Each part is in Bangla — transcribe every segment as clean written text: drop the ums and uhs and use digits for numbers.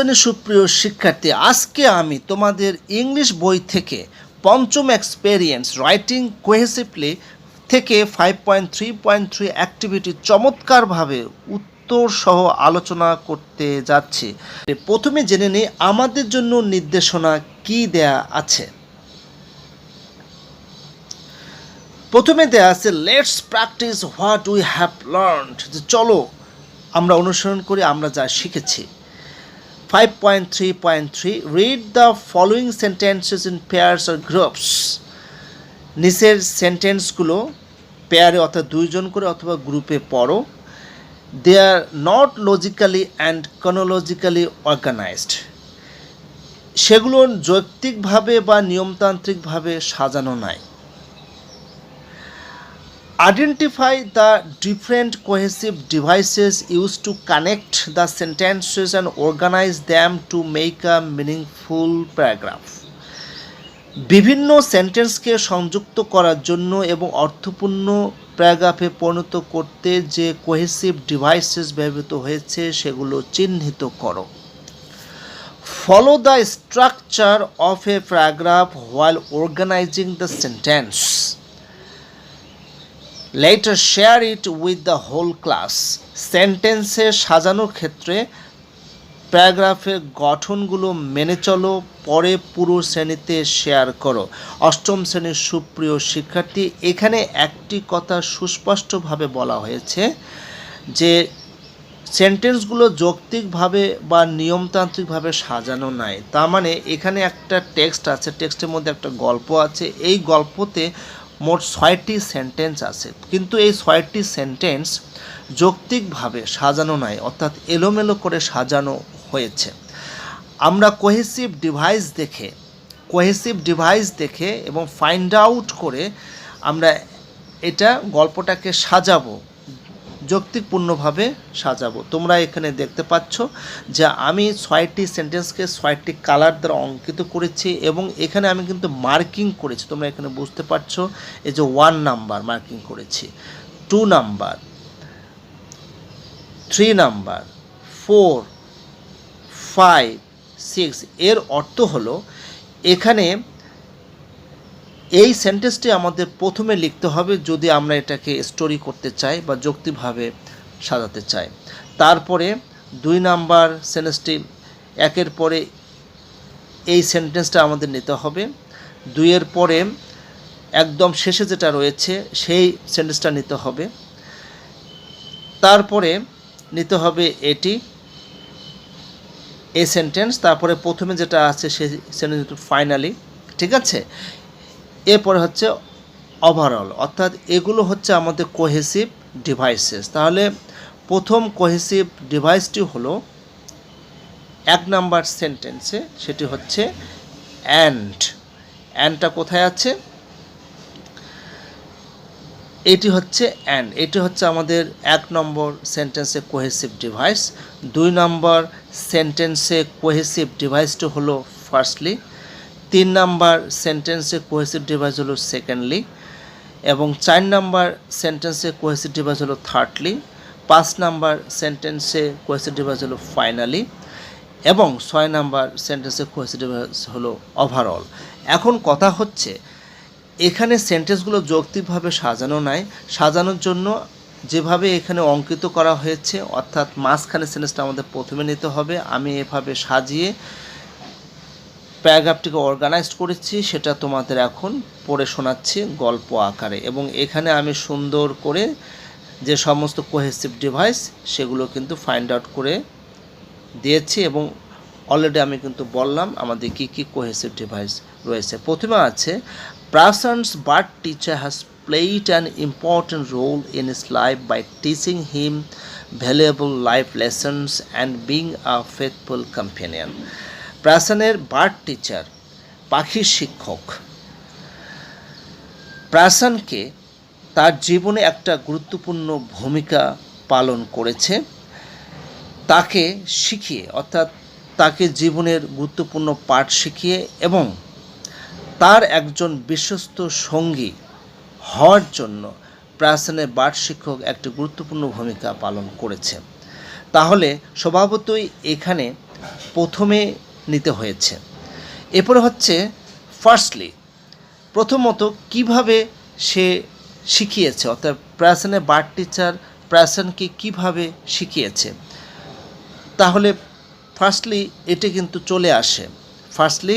শ্রেণীর সুপ্রিয় শিক্ষার্থী, আজকে আমি তোমাদের ইংলিশ বই থেকে পঞ্চম এক্সপেরিয়েন্স রাইটিং কোহেসিভলি থেকে 5.3.3 অ্যাক্টিভিটি চমৎকারভাবে উত্তর সহ আলোচনা করতে যাচ্ছি। প্রথমে জেনে নিই আমাদের জন্য নির্দেশনা কি দেয়া আছে। প্রথমে দেয়া আছে let's practice what we have learned, যে চলো আমরা অনুসরণ করি আমরা যা শিখেছি। 5.3.3 read the following sentences in pairs or groups। নিচের সেন্টেন্সগুলো পেয়ারে অর্থাৎ দুইজন করে অথবা গ্রুপে পড়ো। They are not logically and chronologically organized, সেগুলো যৌক্তিকভাবে বা নিয়মতান্ত্রিকভাবে সাজানো নাই। Identify the different cohesive devices used to connect the sentences and organize them to make a meaningful paragraph। বিভিন্ন সেন্টেন্সকে সংযুক্ত করার জন্য এবং অর্থপূর্ণ প্যারাগ্রাফে পরিণত করতে যে কোহেসিভ ডিভাইসেস ব্যবহৃত হয়েছে সেগুলো চিহ্নিত করো। Follow the structure of a paragraph while organizing the sentence। Later share it with the whole class। সেন্টেন্সে সাজানোর ক্ষেত্রে প্যারাগ্রাফের গঠনগুলো মেনে চলো, পরে পুরো শ্রেণীতে শেয়ার করো। অষ্টম শ্রেণীর সুপ্রিয় শিক্ষার্থী, এখানে একটি কথা সুস্পষ্টভাবে বলা হয়েছে যে সেন্টেন্সগুলো যৌক্তিকভাবে বা নিয়মতান্ত্রিকভাবে সাজানো নাই। তার মানে এখানে একটা টেক্সট আছে, টেক্সটের মধ্যে একটা গল্প আছে, এই গল্পতে মোট 6টি সেন্টেন্স আছে, কিন্তু এই 6টি সেন্টেন্স যৌক্তিকভাবে সাজানো নাই, অর্থাৎ এলোমেলো করে সাজানো হয়েছে। আমরা কোহেসিভ ডিভাইস দেখে এবং ফাইন্ড আউট করে আমরা এটা গল্পটাকে সাজাবো, যৌক্তিকপূর্ণভাবে সাজাবো। তোমরা এখানে দেখতে পাচ্ছ যে আমি 6টি সেন্টেন্সকে 6টি কালার দ্বারা অঙ্কিত করেছি এবং এখানে আমি কিন্তু মার্কিং করেছি। তোমরা এখানে বুঝতে পারছো, এই যে 1 নাম্বার মার্কিং করেছি, 2 নাম্বার, 3 নাম্বার, 4, 5, 6। এর অর্থ হলো এখানে এই সেন্টেন্সটি আমাদের প্রথমে লিখতে হবে যদি আমরা এটাকে স্টোরি করতে চাই বা যৌক্তিকভাবে সাজাতে চাই। তারপরে 2 নাম্বার সেন্টেন্সটি একের পরে এই সেন্টেন্সটা আমাদের নিতে হবে, 2-এর পরে একদম শেষে যেটা রয়েছে সেই সেন্টেন্সটা নিতে হবে, তারপরে নিতে হবে এই সেন্টেন্স, তারপরে প্রথমে যেটা আছে সেই সেন্টেন্স ফাইনালি, ঠিক আছে। এরপরে হচ্ছে ওভারঅল, অর্থাৎ এগুলো হচ্ছে আমাদের কোহেসিভ ডিভাইসেস। তাহলে প্রথম কোহেসিভ ডিভাইসটি হলো 1 নাম্বার সেন্টেন্সে, সেটি হচ্ছে অ্যান্ডটা কোথায় আছে, এটি হচ্ছে অ্যান্ড, এটি হচ্ছে আমাদের 1 নম্বর সেন্টেন্সে কোহেসিভ ডিভাইস। 2 নম্বর সেন্টেন্সে কোহেসিভ ডিভাইসটি হলো ফার্স্টলি, 3 নাম্বার সেন্টেন্সে কোহেসিভ ডিভাইস হলো সেকেন্ডলি, এবং 4 নাম্বার সেন্টেন্সে কোহেসিভ ডিভাইস হলো থার্ডলি, 5 নাম্বার সেন্টেন্সে কোহেসিভ ডিভাইস হলো ফাইনালি, এবং 6 নাম্বার সেন্টেন্সে কোহেসিভ ডিভাইস হলো ওভারঅল। এখন কথা হচ্ছে এখানে সেন্টেন্সগুলো যৌক্তিকভাবে সাজানো নাই, সাজানোর জন্য যেভাবে এখানে অঙ্কিত করা হয়েছে, অর্থাৎ মাঝখানে সেন্টেন্সটা আমাদের প্রথমে নিতে হবে। আমি এভাবে সাজিয়ে প্যারাগ্রাফটিকে অর্গানাইজড করেছি, সেটা তোমাদের এখন পড়ে শোনাচ্ছি গল্প আকারে, এবং এখানে আমি সুন্দর করে যে সমস্ত কোহেসিভ ডিভাইস সেগুলো কিন্তু ফাইন্ড আউট করে দিয়েছি, এবং অলরেডি আমি কিন্তু বললাম আমাদের কী কী কোহেসিভ ডিভাইস রয়েছে। প্রথমে আছে Prashan's bird teacher has played an important role in his life by teaching him valuable life lessons and being a faithful companion। প্রাসানের বার্ড টিচার, পাখির শিক্ষক, প্রাসানকে তার জীবনে একটা গুরুত্বপূর্ণ ভূমিকা পালন করেছে, তাকে শিখিয়ে, অর্থাৎ তাকে জীবনের গুরুত্বপূর্ণ পাঠ শিখিয়ে এবং তার একজন বিশ্বস্ত সঙ্গী হওয়ার জন্য প্রাসানের বার্ড শিক্ষক একটি গুরুত্বপূর্ণ ভূমিকা পালন করেছে। তাহলে স্বভাবতই এখানে প্রথমে নিতে হয়েছে। এরপরে হচ্ছে ফার্স্টলি, প্রথমত কিভাবে সে শিখিয়েছে, অর্থাৎ প্রাসনের বার্ড টিচার প্রাসনকে কিভাবে শিখিয়েছে। তাহলে ফার্স্টলি এটি কিন্তু চলে আসে, ফার্স্টলি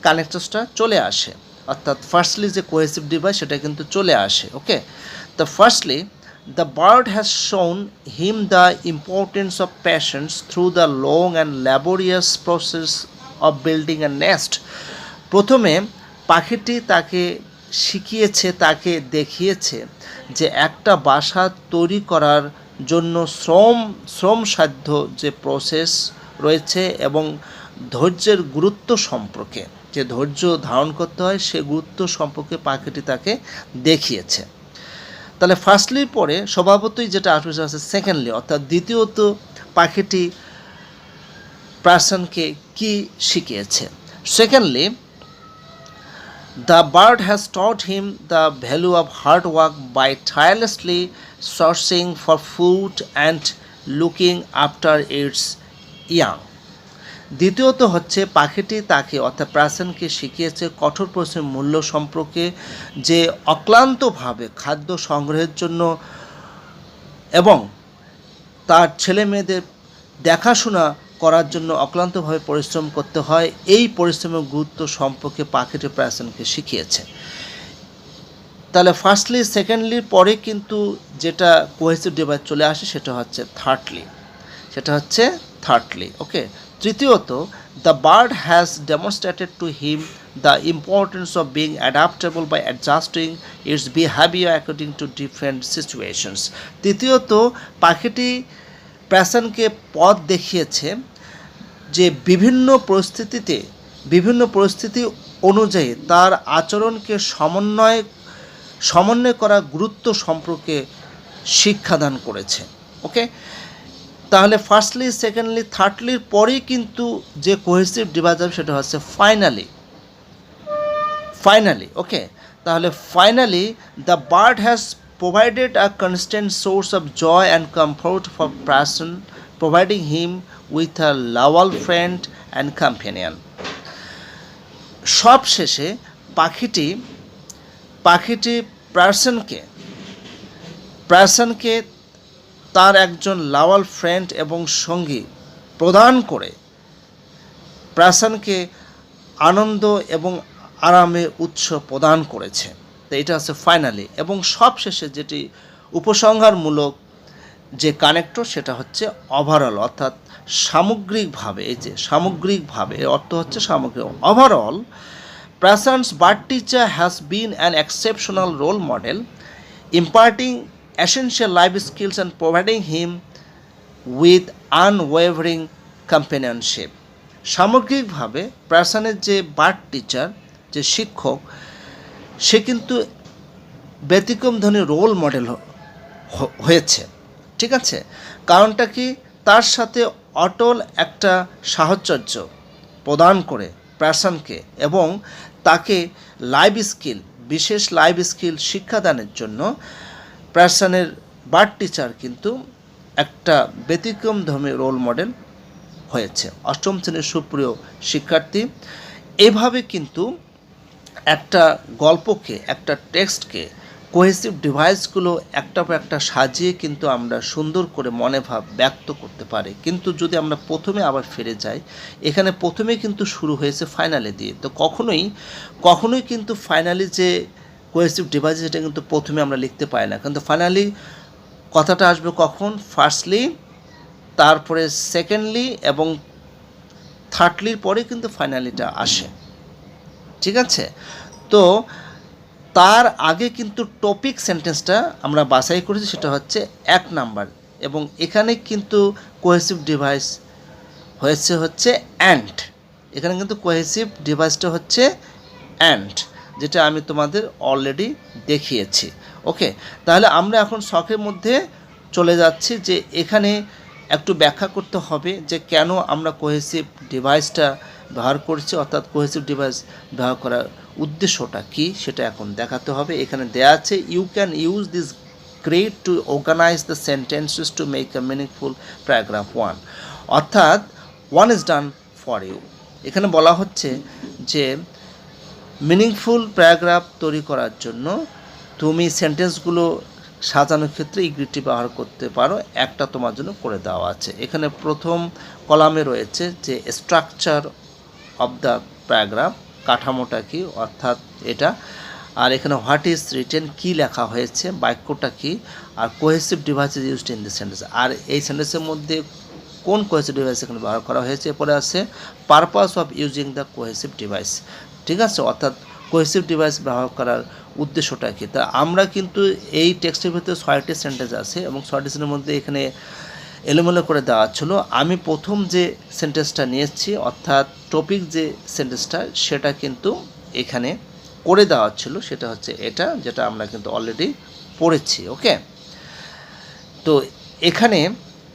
কানেক্টরসটা চলে আসে, অর্থাৎ ফার্স্টলি যে কোহেসিভ ডিভাইস সেটা কিন্তু চলে আসে। ওকে, তো firstly the bird has shown him the importance of patience through the long and laborious process of building a nest. প্রথমে পাখিটি তাকে শিখিয়েছে, তাকে দেখিয়েছে যে একটা বাসা তৈরি করার জন্য শ্রমসাধ্য যে প্রসেস রয়েছে এবং ধৈর্যের গুরুত্ব সম্পর্কে, যে ধৈর্য ধারণ করতে হয় সে গুরুত্ব সম্পর্কে পাখিটি তাকে দেখিয়েছে। তাহলে ফার্স্টলির পরে স্বভাবতই যেটা আসবে সেটা হচ্ছে সেকেন্ডলি, অর্থাৎ দ্বিতীয়ত পাখিটি পার্সনকে কি শিখিয়েছে। Secondly, the bird has taught him the value of hard work by tirelessly searching for food and looking after its young. দ্বিতীয়ত হচ্ছে পাখিটি তাকে অর্থাৎ প্রাসনকে শিখিয়েছে কঠোর পরিশ্রমের মূল্য সম্পর্কে, যে অক্লান্তভাবে খাদ্য সংগ্রহের জন্য এবং তার ছেলে মেয়েদের দেখাশোনা করার জন্য অক্লান্তভাবে পরিশ্রম করতে হয়, এই পরিশ্রমের গুরুত্ব সম্পর্কে পাখিটি প্রাসনকে শিখিয়েছে। তাহলে ফার্স্টলি সেকেন্ডলির পরে কিন্তু যেটা কোহেসিভ ডিভাইস চলে আসে সেটা হচ্ছে থার্ডলি। ওকে, তৃতীয়ত, the bird has demonstrated to him the importance of being adaptable by adjusting its behavior according to different situations. তৃতীয়ত, পাখিটি প্রাসনকে পথ দেখিয়েছে যে বিভিন্ন পরিস্থিতি অনুযায়ী তার আচরণকে সমন্বয় করা গুরুত্ব সম্পর্কে শিক্ষাদান করেছে। ওকে, তাহলে ফার্স্টলি সেকেন্ডলি থার্ডলির পরেই কিন্তু যে কোহেসিভ ডিভাইস হবে সেটা হচ্ছে ফাইনালি। ওকে, তাহলে finally the bird has provided a constant source of joy and comfort for person, providing him with a loyal friend and companion. সব শেষে পাখিটি পার্সনকে তার একজন লয়াল ফ্রেন্ড এবং সঙ্গী প্রদান করে পার্সনকে আনন্দ এবং আরামের উৎস প্রদান করেছে। তো এটা হচ্ছে ফাইনালি। এবং সবশেষে যেটি উপসংহারমূলক যে কানেক্টর সেটা হচ্ছে ওভারঅল, অর্থাৎ সামগ্রিকভাবে। এই যে সামগ্রিকভাবে এর অর্থ হচ্ছে সামগ্রিক। Overall, Prasan's bird teacher has been an exceptional role model, imparting essential life skills and providing him with unwavering companionship. সামগ্রিকভাবে প্রাসনের যে বার্ড টিচার, যে শিক্ষক, সে কিন্তু ব্যতিক্রমধর্মী রোল মডেল হয়েছে। ঠিক আছে, কারণটা কি? তার সাথে অটল একটা সাহচর্য প্রদান করে পার্সনকে এবং তাকে বিশেষ লাইফ স্কিল শিক্ষাদানের জন্য পার্সনের বার্ড টিচার কিন্তু একটা ব্যতিক্রমধর্মী রোল মডেল হয়েছে। অষ্টম শ্রেণীর সুপ্রিয় শিক্ষার্থী, এভাবে কিন্তু একটা গল্পকে, একটা টেক্সটকে কোহেসিভ ডিভাইসগুলো একটা পর একটা সাজিয়ে কিন্তু আমরা সুন্দর করে মনে ভাব ব্যক্ত করতে পারি। কিন্তু যদি আমরা প্রথমে আবার ফিরে যাই, এখানে প্রথমে কিন্তু শুরু হয়েছে ফাইনালি দিয়ে, তো কখনোই কিন্তু ফাইনালি যে কোহেসিভ ডিভাইস এটা কিন্তু প্রথমে আমরা লিখতে পারি না, কিন্তু ফাইনালি কথাটা আসবে কখন? ফার্স্টলি, তারপরে সেকেন্ডলি এবং থার্ডলির পরে কিন্তু ফাইনালিটা আসে। ঠিক আছে, তো তার আগে কিন্তু টপিক সেন্টেন্সটা আমরা বাছাই করেছি, সেটা হচ্ছে 1 নাম্বার, এবং এখানে কিন্তু কোহেসিভ ডিভাইস হচ্ছে অ্যান্ড। এখানে কিন্তু কোহেসিভ ডিভাইসটা হচ্ছে অ্যান্ড, যেটা আমি তোমাদের অলরেডি দেখিয়েছি। ওকে, তাহলে আমরা এখন শখের মধ্যে চলে যাচ্ছি যে এখানে একটু ব্যাখ্যা করতে হবে যে কেন আমরা কোহেসিভ ডিভাইসটা ব্যবহার করছি, অর্থাৎ কোহেসিভ ডিভাইস ব্যবহার করার উদ্দেশ্যটা কি সেটা এখন দেখাতে হবে। এখানে দেয়া আছে, you can use this grade to organise the sentences to make a meaningful paragraph 1, অর্থাৎ one is done for you. এখানে বলা হচ্ছে যে মিনিংফুল প্যারাগ্রাফ তৈরি করার জন্য তুমি সেন্টেন্সগুলো সাজানোর ক্ষেত্রে ইগ্রিটি ব্যবহার করতে পারো, একটা তোমার জন্য করে দেওয়া আছে। এখানে প্রথম কলামে রয়েছে যে স্ট্রাকচার অফ দ্য প্যারাগ্রাফ, কাঠামোটা কি, অর্থাৎ এটা। আর এখানে হোয়াট ইজ রিটেন, কী লেখা হয়েছে, বাক্যটা কি, আর cohesive device is used in this sentence, আর এই সেন্টেন্সের মধ্যে কোন কোহেসিভ ডিভাইস এখানে ব্যবহার করা হয়েছে। এরপরে আছে purpose of using the cohesive device, ঠিক আছে, অর্থাৎ কোহেসিভ ডিভাইস ব্যবহার করার উদ্দেশ্যটা কী। তা আমরা কিন্তু এই টেক্সটের ভিতরে 6টি সেন্টেন্স আছে এবং 6টি সেন্টেন্সের মধ্যে এখানে এলোমেলো করে দেওয়া ছিল। আমি প্রথম যে সেন্টেন্সটা নিয়েছি, অর্থাৎ টপিক যে সেন্টেন্সটা, সেটা কিন্তু এখানে করে দেওয়া ছিল, সেটা হচ্ছে এটা, যেটা আমরা কিন্তু অলরেডি পড়েছি। ওকে, তো এখানে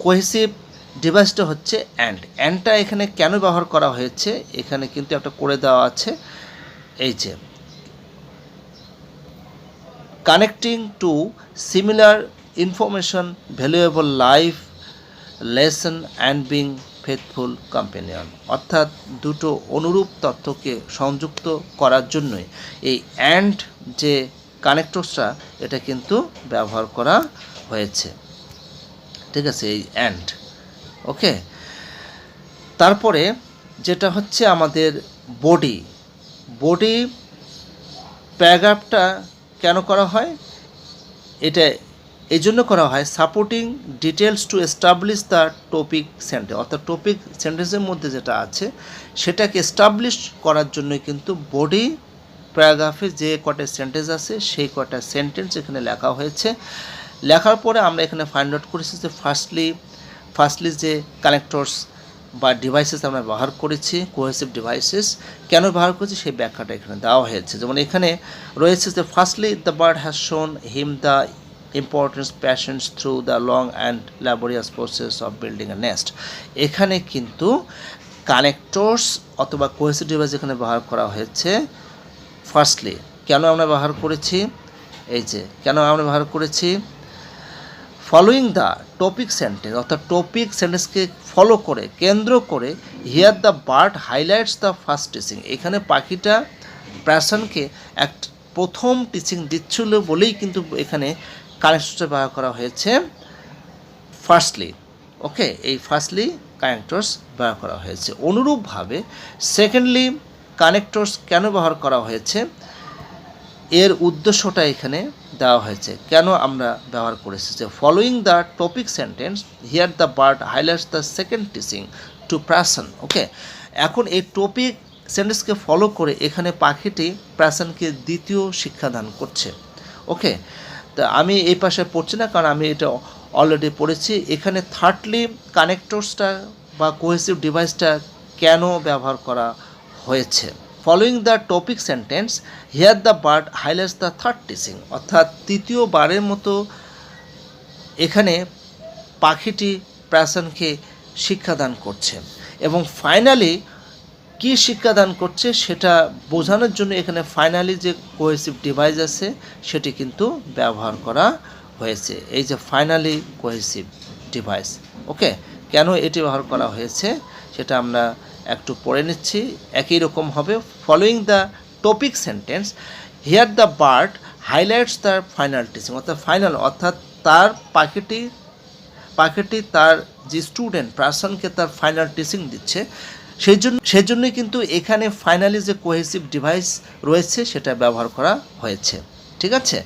কোহেসিভ ডিভাইসটা হচ্ছে অ্যান্ডটা এখানে কেন ব্যবহার করা হয়েছে, এখানে কিন্তু একটা করে দেওয়া আছে, এই যে connecting two similar information, valuable life lesson and being faithful companion, অর্থাৎ দুটো অনুরূপ তথ্যকে সংযুক্ত করার জন্যই এই অ্যান্ড যে কানেক্টরসটা, এটা কিন্তু ব্যবহার করা হয়েছে, ঠিক আছে, এই অ্যান্ড। ওকে, তারপরে যেটা হচ্ছে আমাদের বডি প্যারাগ্রাফটা কেন করা হয়, এটা এই জন্য করা হয় supporting details to establish the topic sentence, অর্থাৎ টপিক সেন্টেন্সের মধ্যে যেটা আছে সেটাকে এস্টাবলিশ করার জন্য কিন্তু বডি প্যারাগ্রাফে যে কটা সেন্টেন্স আছে সেই কটা সেন্টেন্স এখানে লেখা হয়েছে। লেখার পরে আমরা এখানে ফাইন্ড আউট করেছি যে ফার্স্টলি যে কানেক্টরস বা ডিভাইসেস আমরা ব্যবহার করেছি, কোহেসিভ ডিভাইসেস কেন ব্যবহার করেছি সেই ব্যাখ্যাটা এখানে দেওয়া হয়েছে। যেমন এখানে রয়েছে যে firstly the bird has shown him the importance Prasan's through the long and laborious process of building a nest. এখানে কিন্তু কানেক্টরস অথবা কোহেসিভ ডিভাইস এখানে ব্যবহার করা হয়েছে ফার্স্টলি। কেন আমরা ব্যবহার করেছি, এই যে কেন আমরা ব্যবহার করেছি, ফলোয়িং দ্য টপিক সেন্টেন্স, অর্থাৎ টপিক সেন্টেন্সকে ফলো করে, কেন্দ্র করে, here the bird highlights the first teaching, এখানে পাখিটা প্যাশনকে এক প্রথম টিচিং দিচ্ছিল বলেই কিন্তু এখানে কানেক্টরসটা ব্যবহার করা হয়েছে ফার্স্টলি। ওকে, এই ফার্স্টলি কানেক্টরস ব্যবহার করা হয়েছে। অনুরূপভাবে সেকেন্ডলি কানেক্টরস কেন ব্যবহার করা হয়েছে, এর উদ্দেশ্যটা এখানে দেওয়া হয়েছে, কেন আমরা ব্যবহার করেছি, যে following the topic sentence here the bird highlights the second teaching to Prasan. Okay, এখন এই টপিক সেন্টেন্সকে ফলো করে এখানে পাখিটি প্যাশনকে দ্বিতীয় শিক্ষাদান করছে। ওকে, তা আমি এই পাশে পড়ছি না, কারণ আমি এটা অলরেডি পড়েছি। এখানে থার্ডলি কানেক্টরসটা বা কোহেসিভ ডিভাইসটা কেন ব্যবহার করা হয়েছে, following the topic sentence here the bird highlights the third teaching, অর্থাৎ তৃতীয়বারের মতো এখানে পাখিটি প্যাশনকে শিক্ষাদান করছে এবং ফাইনালি কী শিক্ষাদান করছে সেটা বোঝানোর জন্য এখানে ফাইনালি যে কোহেসিভ ডিভাইস আছে সেটি কিন্তু ব্যবহার করা হয়েছে, এই যে ফাইনালি কোহেসিভ ডিভাইস। ওকে, কেন এটি ব্যবহার করা হয়েছে সেটা আমরা একটু পড়ে নিচ্ছি। একই রকম হবে, following the topic sentence here the bird highlights the final teaching, অর্থাৎ ফাইনাল, অর্থাৎ তার পাখিটি তার যে স্টুডেন্ট প্যাশনকে তার ফাইনাল টিচিং দিচ্ছে, সেই জন্যই কিন্তু এখানে ফাইনালি যে কোহেসিভ ডিভাইস রয়েছে সেটা ব্যবহার করা হয়েছে, ঠিক আছে।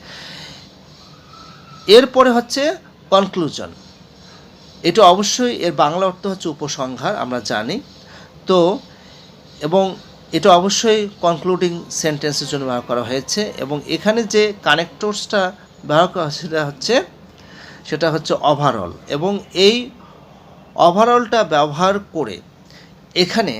এরপরে হচ্ছে কনক্লুশন, এটা অবশ্যই এর বাংলা অর্থ হচ্ছে উপসংহার, আমরা জানি তো, এবং এটা অবশ্যই কনক্লুডিং সেন্টেন্সের জন্য ব্যবহার করা হয়েছে। এবং এখানে যে কানেক্টরসটা ব্যবহার করা সেটা হচ্ছে ওভারঅল, এবং এই ওভারঅলটা ব্যবহার করে এখানে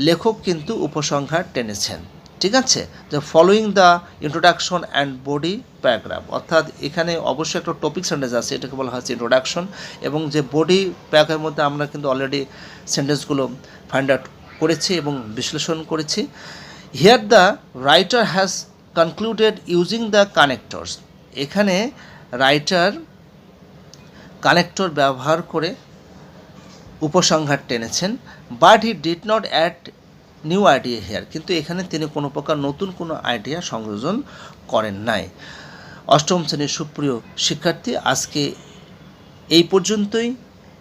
লেখক কিন্তু উপসংহার টেনেছেন, ঠিক আছে, যে following the introduction and body paragraph, অর্থাৎ এখানে অবশ্যই একটা টপিক সেন্টেন্স আছে, এটাকে বলা হচ্ছে ইন্ট্রোডাকশন, এবং যে বডি প্যারাগ্রাফের মধ্যে আমরা কিন্তু অলরেডি সেন্টেন্সগুলো ফাইন্ড আউট করেছি এবং বিশ্লেষণ করেছি। Here the writer has concluded using the connectors, এখানে রাইটার কানেক্টর ব্যবহার করে উপসংহার টেনেছেন, but he did not add new idea here, কিন্তু এখানে তিনি কোনো প্রকার নতুন কোনো আইডিয়া সংযোজন করেন নাই। অষ্টম শ্রেণীর সুপ্রিয় শিক্ষার্থী, আজকে এই পর্যন্তই,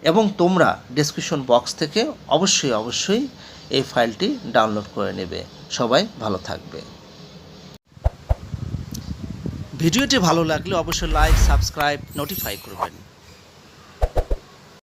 এবং তোমরা ডেসক্রিপশন বক্স থেকে অবশ্যই এই ফাইলটি ডাউনলোড করে নেবে। সবাই ভালো থাকবে। ভিডিওটি ভালো লাগলে অবশ্যই লাইক, সাবস্ক্রাইব, নোটিফাই করবেন।